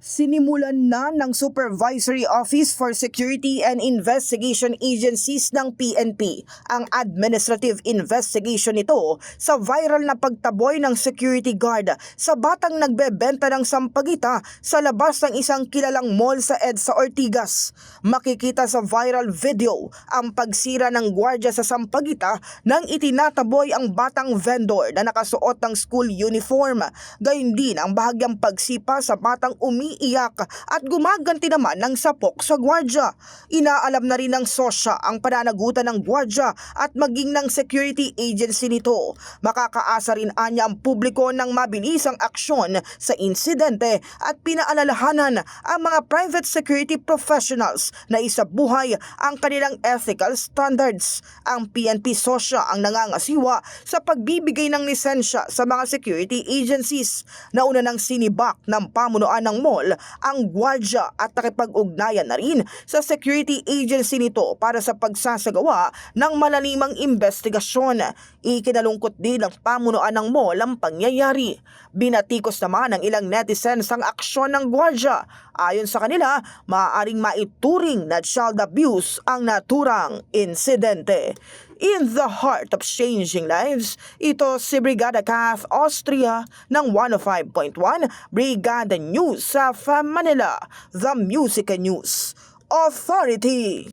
Sinimulan na ng Supervisory Office for Security and Investigation Agencies ng PNP ang administrative investigation nito sa viral na pagtaboy ng security guard sa batang nagbebenta ng sampagita sa labas ng isang kilalang mall sa EDSA Ortigas. Makikita sa viral video ang pagsira ng gwardya sa sampagita nang itinataboy ang batang vendor na nakasuot ng school uniform. Gayon din ang bahagyang pagsipa sa batang umiiyak at gumaganti naman ng sapok sa gwardya. Inaalam na rin ng SOSYA ang pananagutan ng gwardya at maging ng security agency nito. Makakaasa rin anya ang publiko ng mabilisang aksyon sa insidente at pinaalalahanan ang mga private security professionals na isabuhay ang kanilang ethical standards. Ang PNP SOSYA ang nangangasiwa sa pagbibigay ng lisensya sa mga security agencies. Nauna nang sinibak ng pamunuan ng mall ang gwardya at nakipag-ugnayan na rin sa security agency nito para sa pagsasagawa ng malalimang investigasyon. Ikinalungkot din ng pamunuan ng mall ang pangyayari. Binatikos naman ng ilang netizens ang aksyon ng gwardya. Ayon sa kanila, maaaring maituring na child abuse ang naturang insidente. In the heart of changing lives, ito si Brigada Kath Austria ng 105.1 Brigada News sa Manila, the Music News Authority.